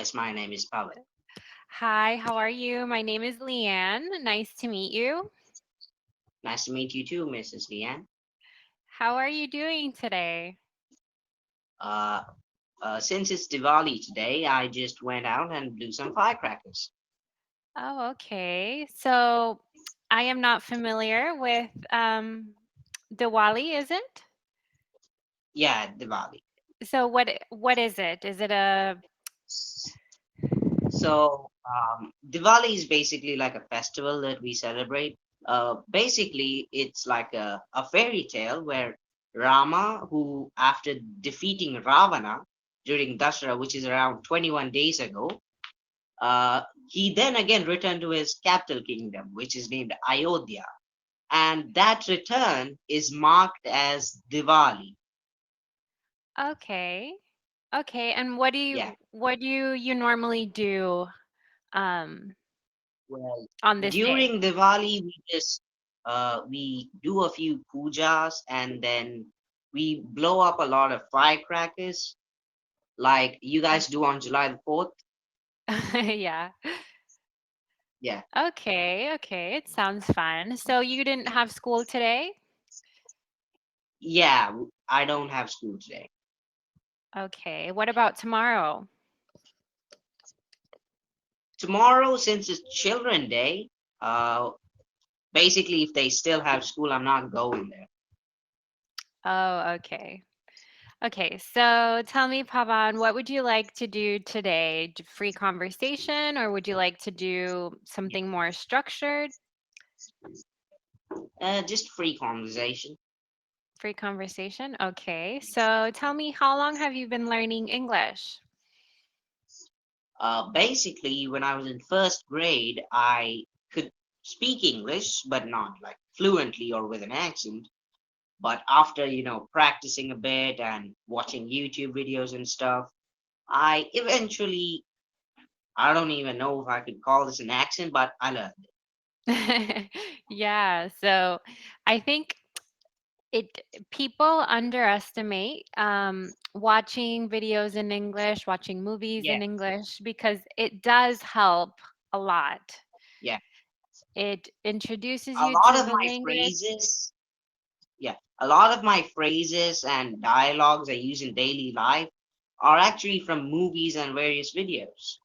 Yes, my name is Pavan. Hi, how are you? My name is Leanne. Nice to meet you. Nice to meet you too, Mrs. Leanne. How are you doing today? Uh, since it's Diwali today, I just went out and blew some firecrackers. Oh, okay. So I am not familiar with Diwali, isn't? Yeah, Diwali. So what is it? Is it a Diwali is basically like a festival that we celebrate. Basically, it's like a fairy tale where Rama, who after defeating Ravana during Dashera, which is around 21 days ago, he then again returned to his capital kingdom, which is named Ayodhya, and that return is marked as Diwali. okay? Okay, and Yeah, what do you normally do um well, on this day? during Diwali, we do a few pujas and then we blow up a lot of firecrackers, like you Uh, guys do on July the 4th. yeah. Yeah, Okay, okay. It sounds fun. So you didn't have school today? yeah, I don't have school today. Okay. What about tomorrow? Tomorrow, since it's Children Day, basically, if they still have school, I'm not going there. Oh, okay. Okay, so tell me, Pavan, what would you like to do today? Free conversation, or would you like to do something more structured? Just free conversation. Free conversation? Okay, so tell me, how long have you been learning English? Basically, when I was in first grade, I could speak English, but not like fluently or with an accent. But after, practicing a bit and watching YouTube videos and stuff, I eventually, I don't even know if I could call this an accent, but I learned it. Yeah, so I think it people underestimate watching videos in English, watching movies Yeah, in English because it does help a lot. yeah. It introduces A you lot to of the my language. phrases, yeah, a lot of my phrases and dialogues I use in daily life are actually from movies and various videos.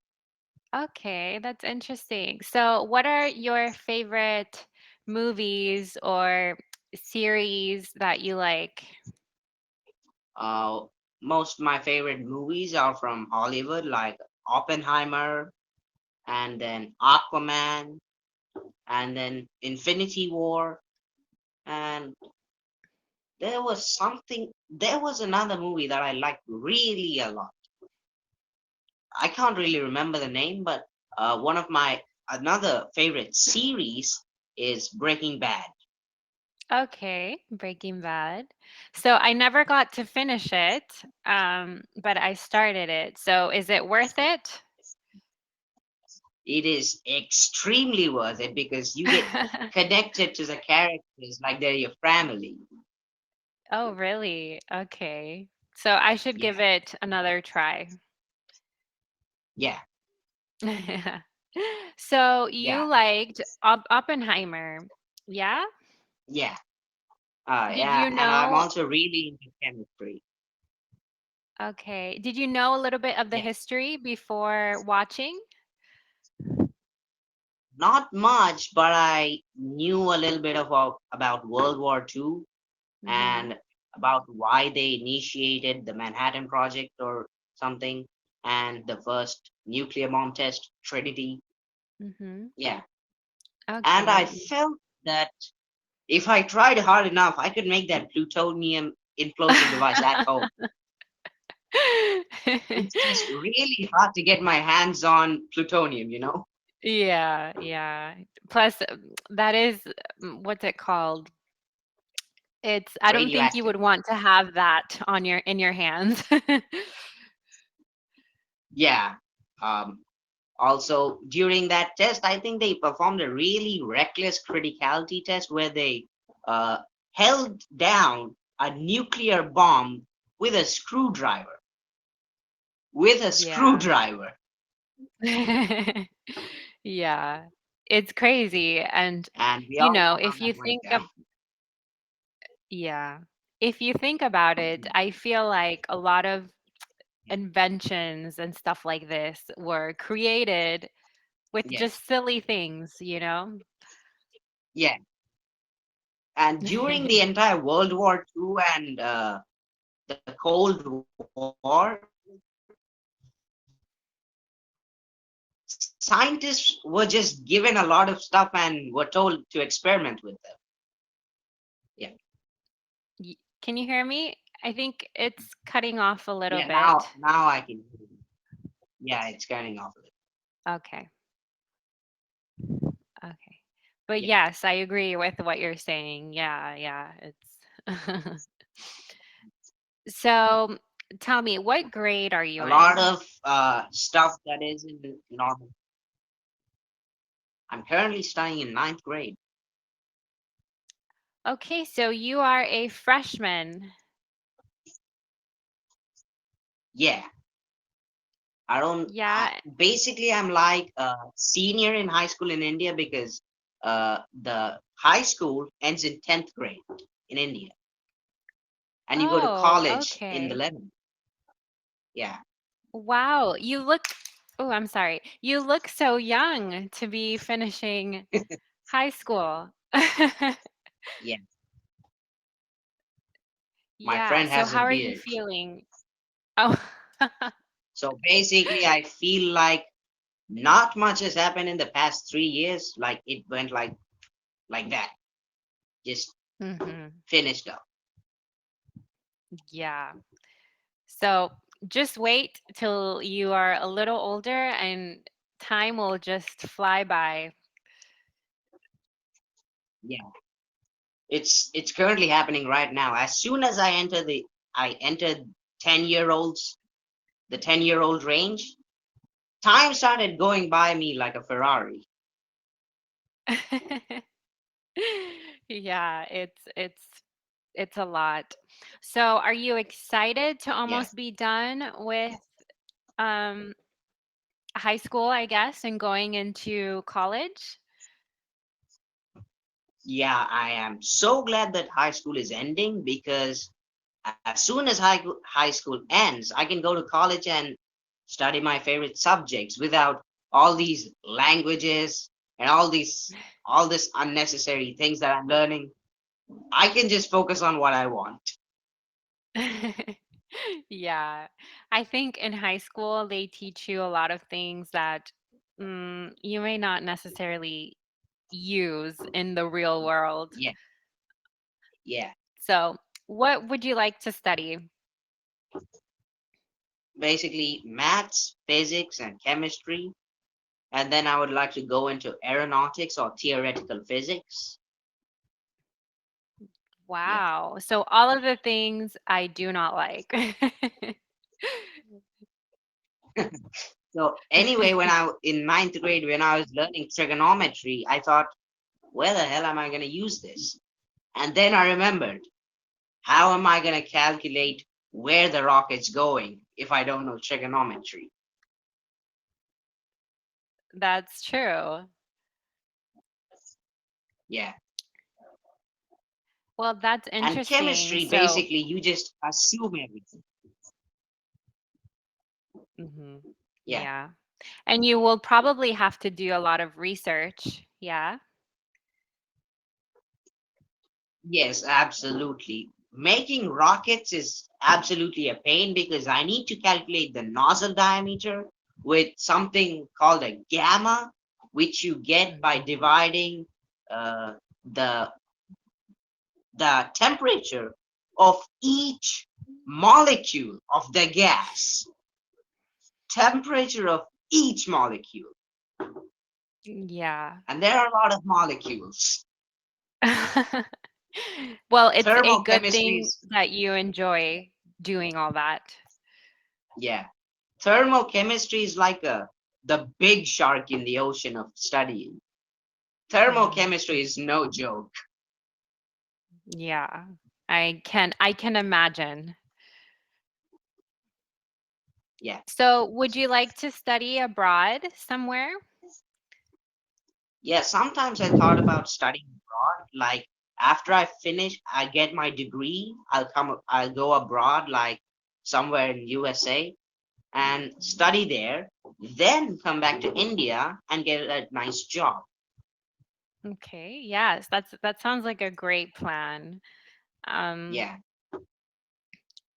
Okay, that's interesting. So, what are your favorite movies or series that you like? Uh, Most of my favorite movies are from Hollywood, like Oppenheimer, and then Aquaman, and then Infinity War, and there was another movie that I liked really a lot. I can't really remember the name, but one of my another favorite series is Breaking Bad. Okay, Breaking Bad. So, I never got to finish it, but I started it. So, is it worth it? It is extremely worth it because you get connected to the characters like they're your family. Oh, really? Okay. So, I should give Yeah, it another try. yeah, So, you yeah, liked Oppenheimer, yeah? yeah. Did Yeah, you and I'm know also really into chemistry. Okay. Did you know a little bit of the Yeah, history before watching? not much, but I knew a little bit about World War II Mhm. and about why they initiated the Manhattan Project or something, and the first nuclear bomb test, Trinity. Mhm. Yeah, and I Okay. felt that if I tried hard enough, I could make that plutonium implosion device at home. It's just really hard to get my hands on plutonium. Yeah, yeah. Plus, that is what's it called? It's I don't think you Radioactive. would want to have that on your in your hands. Yeah. Um, Also, during that test, I think they performed a really reckless criticality test where they uh, held down a nuclear bomb with a screwdriver. With a Yeah. screwdriver. Yeah. It's crazy, and, and we all know how if that you went think of down. yeah. If you think about it, I feel like a lot of inventions and stuff like this were created with Yeah, just silly things, you know? yeah. And during the entire World War II and the Cold War, scientists were just given a lot of stuff and were told to experiment with them. Yeah, Can you hear me? I think it's cutting off a little yeah. bit. Now I can. Yeah, it's turning off a little. Okay. Okay. But Yeah, yes, I agree with what you're saying. Yeah, yeah, it's So, tell me, what grade are you a lot in? of stuff that is in the normal. I'm currently studying in ninth grade. Okay, so you are a freshman. Yeah, I don't. Yeah. Basically, I'm like a senior in high school in India because the high school ends in 10th grade in India, and you go to Oh, college in the okay. 11th. Yeah, Wow, you look Oh, I'm sorry. You look so young to be finishing high school. yeah. My Yeah, friend so has a how are you beard, feeling? Oh. so basically, I feel like not much has happened in the past 3 years. Like it went like that, just Mhm. finished up. Yeah. So, just wait till you are a little older and time will just fly by. Yeah, it's currently happening right now. As soon as I entered 10-year-olds, the 10-year-old range, time started going by me like a Ferrari. Yeah, it's a lot. So, are you excited to Yeah, almost be done with um high school, I guess, and going into college? yeah, I am so glad that high school is ending because as soon as high school ends, I can go to college and study my favorite subjects without all these languages and all this unnecessary things that I'm learning. I can just focus on what I want. Yeah. I think in high school, they teach you a lot of things that you may not necessarily use in the real world. Yeah, yeah. So, what would you like to study? Basically, maths, physics, and chemistry. And then I would like to go into aeronautics or theoretical physics. Yeah. Wow. So, all of the things I do not like. So anyway, when in ninth grade, when I was learning trigonometry, I thought, where the hell am I going to use this? And then I remembered, how am I going to calculate where the rocket's going if I don't know trigonometry? That's true. Yeah. Well, that's And interesting. chemistry, So, basically, you just assume everything. mhm, Yeah. yeah. And you will probably have to do a lot of research. Yeah. Yes, absolutely. Making rockets is absolutely a pain because I need to calculate the nozzle diameter with something called a gamma, which you get by Mhm. dividing uh, the the temperature of each molecule of the gas. Temperature of each molecule, Yeah. and there are a lot of molecules. Well, it's a good Thermochemistry thing is that you enjoy doing all that. yeah. Thermochemistry is like a the big shark in the ocean of studying. Mhm. Thermochemistry is no joke. Yeah. I can imagine. Yeah. So, would you like to study abroad somewhere? Yeah, sometimes I thought about studying abroad. Like after I finish, I get my degree, I'll go abroad, like somewhere in USA, and study there, then come back to India and get a nice job. Okay, yes, that sounds like a great plan. Um, Yeah,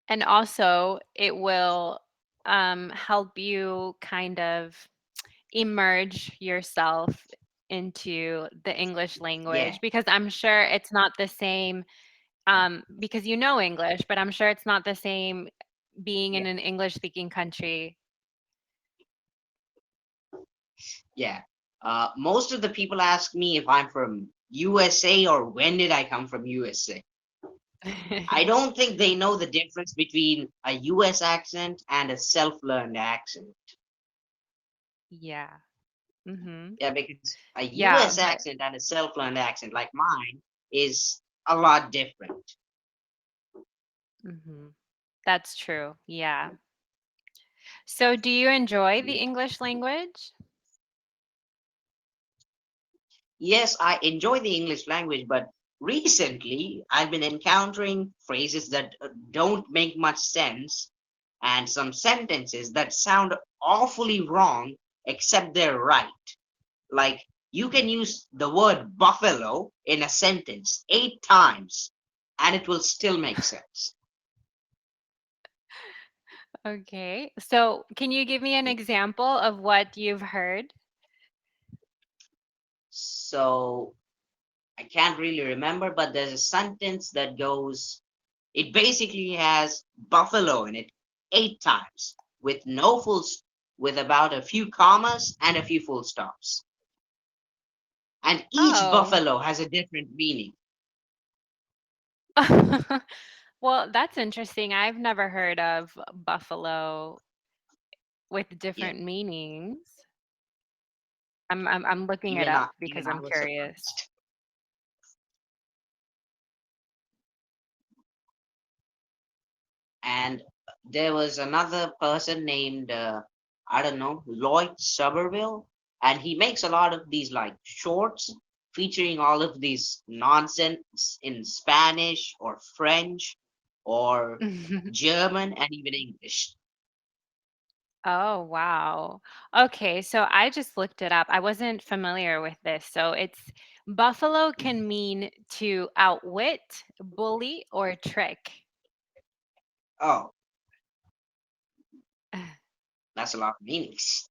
and also, it will help you kind of emerge yourself into the English yeah, language because I'm sure it's not the same because you know English, but I'm sure it's not the same being yeah, in an English speaking country. yeah. Most of the people ask me if I'm from USA or when did I come from USA. I don't think they know the difference between a US accent and a self-learned accent. Yeah. Mhm. Yeah, because a Yeah, US but accent and a self-learned accent like mine is a lot different. mhm. That's true. Yeah. So do you enjoy the Yeah. English language? Yes, I enjoy the English language, but recently I've been encountering phrases that don't make much sense and some sentences that sound awfully wrong except they're right. Like you can use the word buffalo in a sentence 8 times and it will still make sense. Okay. So can you give me an Yeah. example of what you've heard? So I can't really remember, but there's a sentence that goes, it basically has buffalo in it 8 times with no with about a few commas and a few full stops. And each Oh. buffalo has a different meaning. Well, that's interesting. I've never heard of buffalo with Yeah, different meanings. I'm looking it even up even because I I'm was curious. surprised. And there was another person named I don't know, Lloyd Soberville, and he makes a lot of these like shorts featuring all of these nonsense in Spanish or French or German and even English. Oh, wow. Okay, so I just looked it up. I wasn't familiar with this. So it's buffalo can mean to outwit, bully, or trick. Oh, that's a lot of meanings.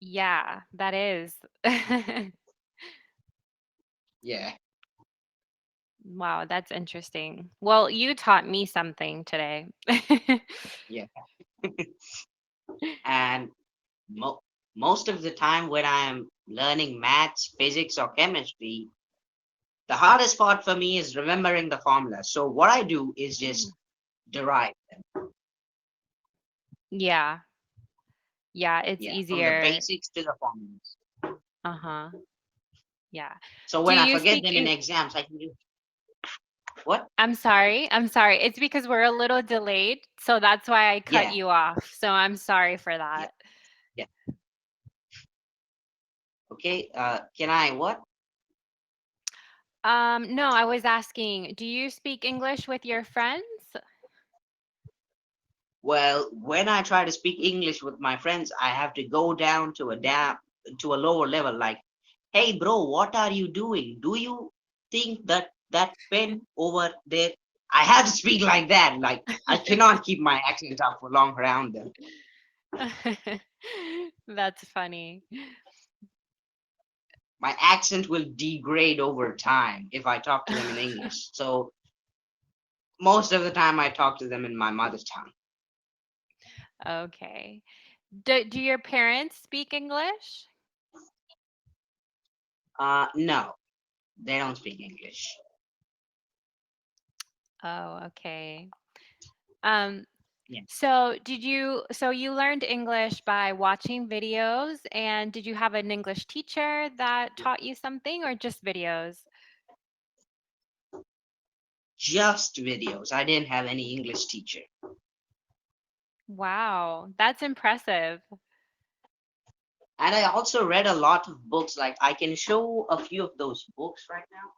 Yeah, that is. Yeah, Wow, that's interesting. Well, you taught me something today. yeah. And mo- most of the time when I'm learning maths, physics, or chemistry, the hardest part for me is remembering the formula. So what I do is just derive them. Yeah, yeah, it's Yeah, from the easier. basics to the formulas. Uh-huh. Yeah. So Do when I you forget speak them in exams, I can do what? I'm sorry. I'm sorry. It's because we're a little delayed, so that's why I cut Yeah, you off. So I'm sorry for yeah, that. yeah. Okay. Can I what? No, I was asking, do you speak English with your friends? Well, when I try to speak English with my friends, I have to go down to a lower level. Like, hey, bro, what are you doing? Do you think that pen over there? I have to speak like that. Like, I cannot keep my accent up for long around them. That's funny. My accent will degrade over time if I talk to them in English. So most of the time, I talk to them in my mother tongue. Okay. Do your parents speak English? No, they don't speak English. Oh, okay. Um, Yeah. so you learned English by watching videos, and did you have an English teacher that taught you something or just videos? Just videos. I didn't have any English teacher. Wow, that's impressive. And I also read a lot of books. Like I can show a few of those books right now.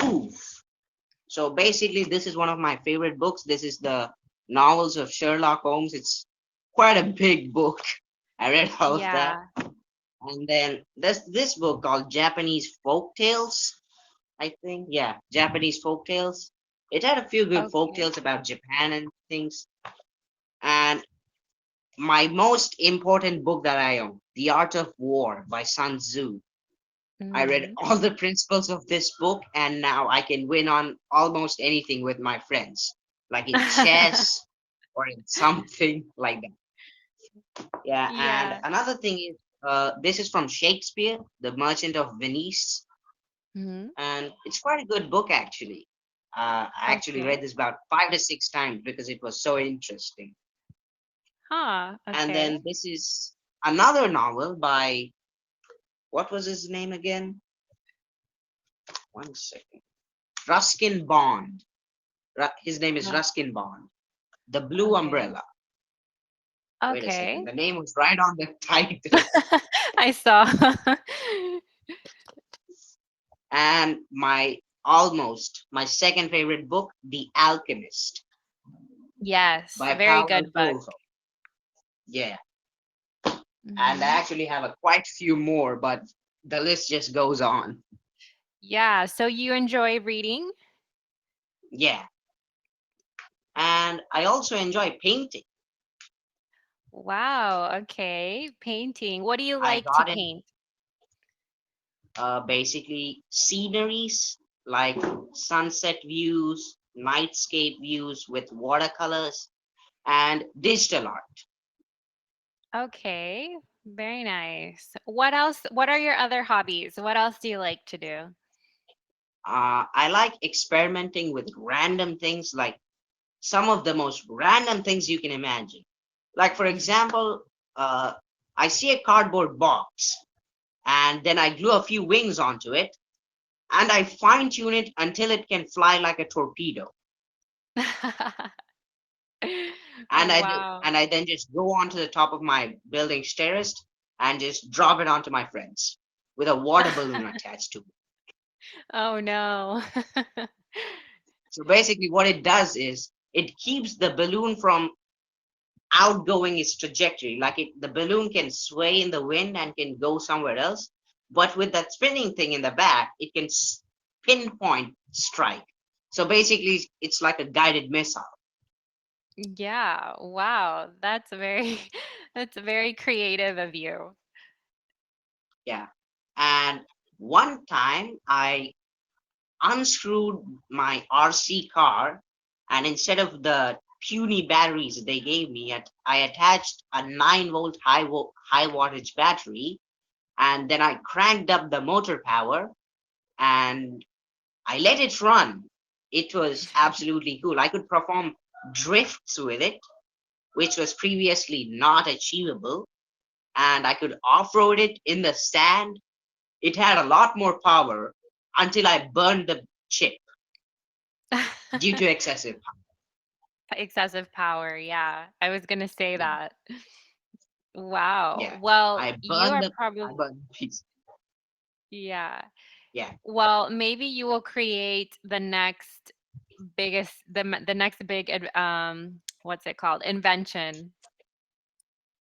Oof. So basically, this is one of my favorite books. This is the novels of Sherlock Holmes. It's quite a big book. I read all of that. Yeah. And then there's this book called Japanese Folk Tales, I think. Yeah, Japanese Folk Tales. It had a few good folk Okay. tales about Japan and things. And my most important book that I own, The Art of War by Sun Tzu. I read Mhm. all the principles of this book, and now I can win on almost anything with my friends, like in chess or in something like that. Yeah, and Yeah. another thing is, this is from Shakespeare, The Merchant of Venice, Mhm. and it's quite a good book actually. I actually Okay. read this about 5 to 6 times because it was so interesting. Huh, And okay. then this is another novel by, what was his name again? One second. Ruskin Bond. His name is Uh, Ruskin Bond. The Blue okay. Umbrella. Wait a second. Okay. The name was right on the title. I saw. And my second favorite book, The Alchemist Yes, by very Paulo good book. Coelho. Yeah, and I Mhm. actually have a quite few more, but the list just goes on. Yeah, so you enjoy reading? Yeah, and I also enjoy painting. Wow, okay. Painting. What do you I like to got in paint? basically sceneries like sunset views, nightscape views with watercolors, and digital art. Okay, very nice. What else? What are your other hobbies? What else do you like to do? I like experimenting with random things, like some of the most random things you can imagine. Like, for example, uh, I see a cardboard box and then I glue a few wings onto it and I fine tune it until it can fly like a torpedo. Wow. And I then just go onto the top of my building's terrace and just drop it onto my friends with a water balloon attached to it. Oh no. So basically, what it does is it keeps the balloon from outgoing its trajectory. Like the balloon can sway in the wind and can go somewhere else, but with that spinning thing in the back, it can pinpoint strike. So basically, it's like a guided missile. Yeah, wow. That's very that's very creative of you. Yeah. And one time, I unscrewed my RC car, and instead of the puny batteries they gave me, I attached a 9 volt high wattage battery, and then I cranked up the motor power and I let it run. It was absolutely cool. I could perform drifts with it, which was previously not achievable, and I could off road it in the sand. It had a lot more power until I burned the chip due to excessive power. Excessive power, yeah. I was gonna say that. Wow. Yeah, Well, I you burned are the I probably burned the piece. yeah. Yeah, Well, maybe you will create the next big what's it called? Invention.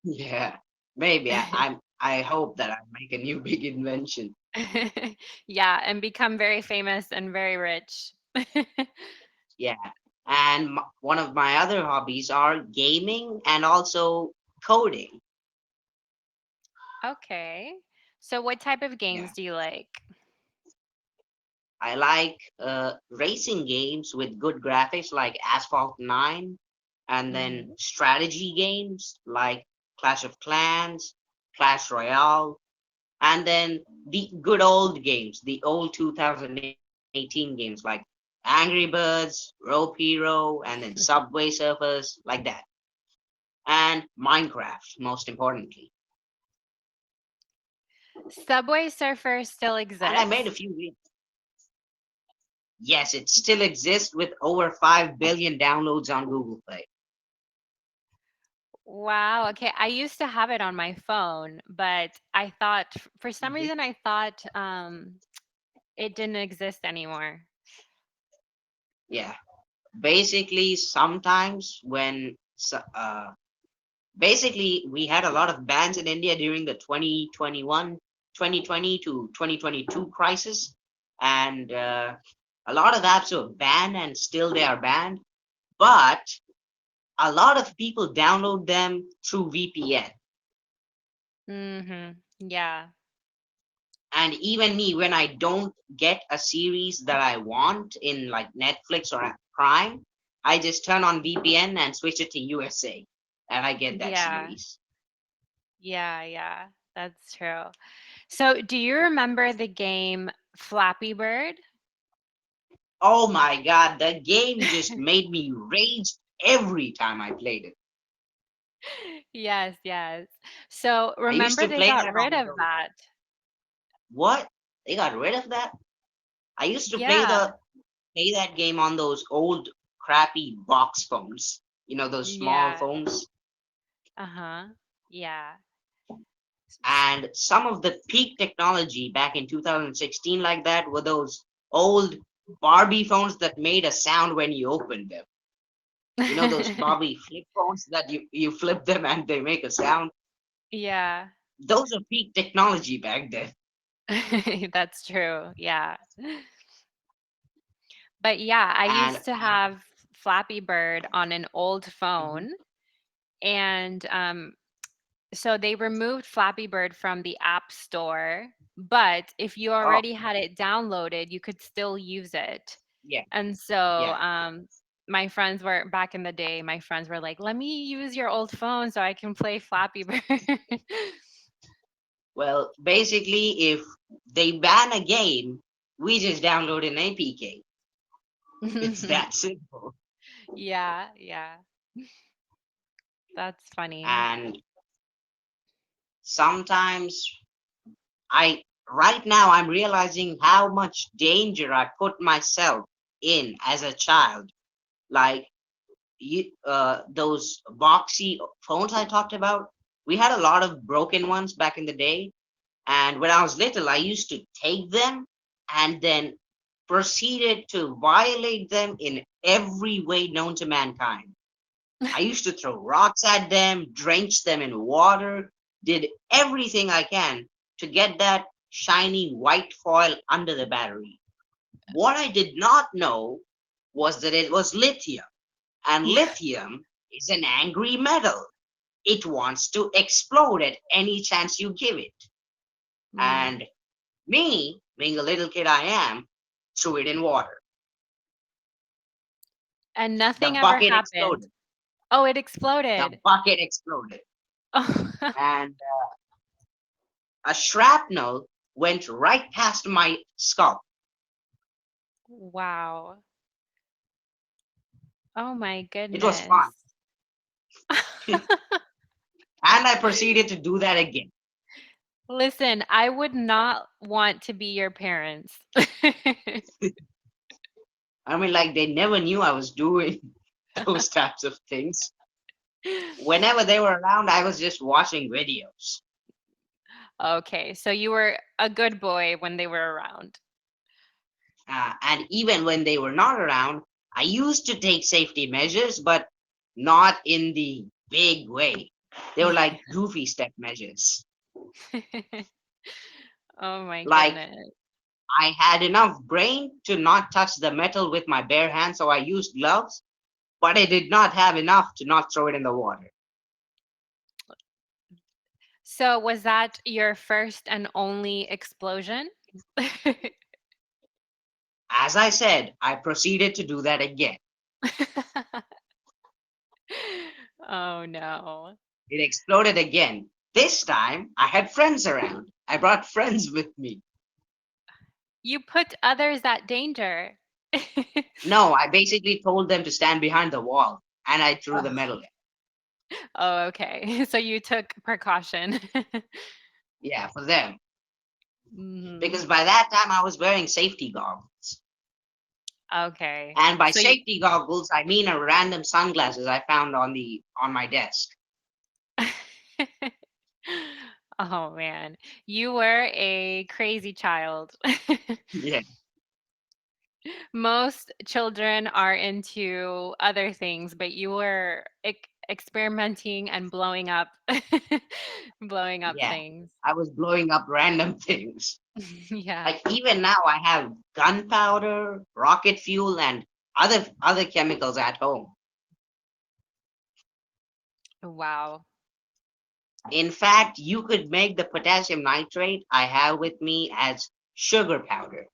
yeah. Maybe I hope that I make a new big invention. Yeah, and become very famous and very rich. Yeah, and one of my other hobbies are gaming and also coding. Okay. So what type of Yeah, games do you like? I like racing games with good graphics like Asphalt 9, and then Mhm. strategy games like Clash of Clans, Clash Royale, and then the good old games, the old 2018 games like Angry Birds, Rope Hero, and then Subway Surfers, like that. and Minecraft, most importantly. Subway Surfer still And I made a exists? few. Yes, it still exists with over 5 billion downloads on Google Play. Wow. Okay. I used to have it on my phone, but I thought for some Mhm. reason I thought it didn't exist anymore. Yeah. Basically, sometimes basically, we had a lot of bans in India during the 2020 to 2022 crisis, and a lot of apps were banned, and still they are banned. But a lot of people download them through VPN. Mhm. Yeah. And even me, when I don't get a series that I want in like Netflix or Prime, I just turn on VPN and switch it to USA, and I get that Yeah. series. Yeah, yeah. That's true. So, do you remember the game Flappy Bird? Oh my god, the game just made me rage every time I played it. Yes, yes. So, I used remember to they play got that rid on of those. that. What? They got rid of that? I used to Yeah. play that game on those old crappy box phones. You know, those small Yeah. phones. Uh-huh. Yeah. And some of the peak technology back in 2016 like that were those old Barbie phones that made a sound when you opened them. You know those Barbie flip phones that you flip them and they make a sound? Yeah. Those are peak technology back then. That's true. Yeah. But yeah, I And used to have Flappy Bird on an old mhm, phone, and so they removed Flappy Bird from the App Store, but if you oh already had it downloaded, you could still use it. yeah, And so, yeah. my friends were back in the day, my friends were like, "Let me use your old phone so I can play Flappy Bird." Well, basically, if they ban a game, we just download an APK. It's that simple. Yeah, yeah. That's funny. And sometimes I right now I'm realizing how much danger I put myself in as a child. Like those boxy phones I talked about, we had a lot of broken ones back in the day. And when I was little, I used to take them and then proceeded to violate them in every way known to mankind. I used to throw rocks at them, drench them in water, did everything I can to get that shiny white foil under the battery. What I did not know was that it was lithium, and lithium is an angry metal. It wants to explode at any chance you give it. Mm. And me, being a little kid I am, threw it in water. And The nothing ever bucket happened. exploded. Oh, it The exploded. bucket exploded. Oh, And a shrapnel went right past my skull. wow. Oh my It was goodness. fun. And I proceeded to do that again. Listen, I would not want to be your parents. I mean, like, they never knew I was doing those types of things. Whenever they were around, I was just watching videos. Okay, so you were a good boy when they were around. And even when they were not around, I used to take safety measures, but not in the big way. They were like goofy step measures. Oh my Like, goodness. I had enough brain to not touch the metal with my bare hands, so I used gloves, but I did not have enough to not throw it in the water. So was that your first and only explosion? As I said, I proceeded to do that again. Oh no. It exploded again. This time, I had friends around. I brought friends with me. You put others at danger. No, I basically told them to stand behind the wall, and I threw the Oh, metal in. Oh, okay. So you took precaution. Yeah, for them. Mhm. Because by that time I was wearing safety goggles. Okay. And by So you safety goggles, I mean a random sunglasses I found on my desk. Oh man, you were a crazy child. Yeah, Most children are into other things, but you were experimenting and blowing up blowing up yeah. things. I was blowing up random things. Yeah. Like even now, I have gunpowder, rocket fuel, and other chemicals at home. Wow. In fact, you could make the potassium nitrate I have with me as sugar powder.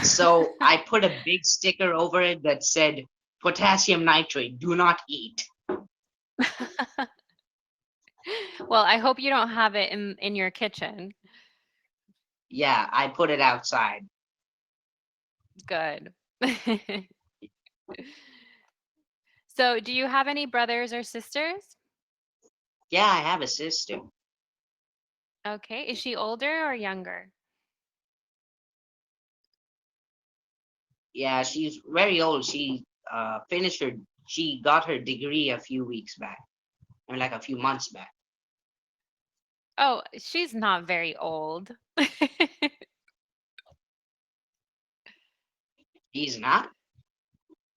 So I put a big sticker over it that said potassium nitrate, do not eat. Well, I hope you don't have it in your kitchen. Yeah, I put it outside. Good. So, do you have any brothers or sisters? Yeah, I have a sister. Okay. Is she older or younger? Yeah, she's very old. Finished her. She got her degree a few weeks back. I mean, like a few months back. Oh, she's not very old. He's not.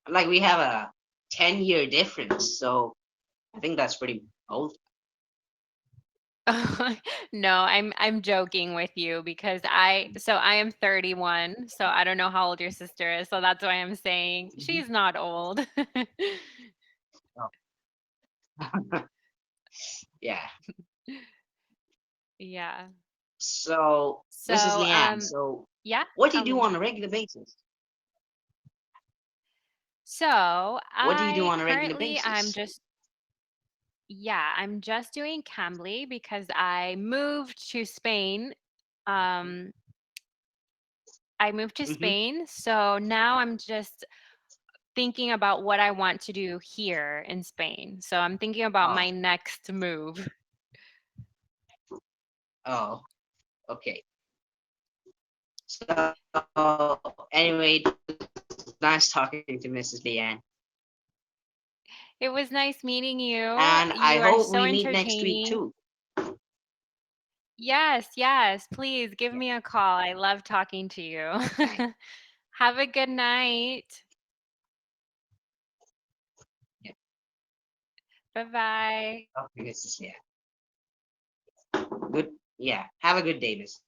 Like we have a 10-year difference, so I think that's pretty old. No, I'm joking with you because I am 31, so I don't know how old your sister is, so that's why I'm saying Mhm. she's not old. Oh. Yeah. Yeah. So, Mrs. So, Leanne, so yeah, what do you tell do me. on a regular basis? So, What do you do I on a regular currently I'm basis? just yeah, I'm just doing Cambly because Um, I moved to Hmm. Spain, so now I'm just thinking about what I want to do here in Spain. So I'm thinking about Oh, my next move. oh, okay. So, anyway, it's nice talking to Mrs. Leanne, It was nice meeting you. and I You are hope so we meet next week entertaining. too. Yes, yes. Please give Yeah, me a call. I love talking to you. thanks. Have a good night. Yeah, Bye bye. okay, Mrs. Leanne. Good. Yeah, have a good day, Mrs.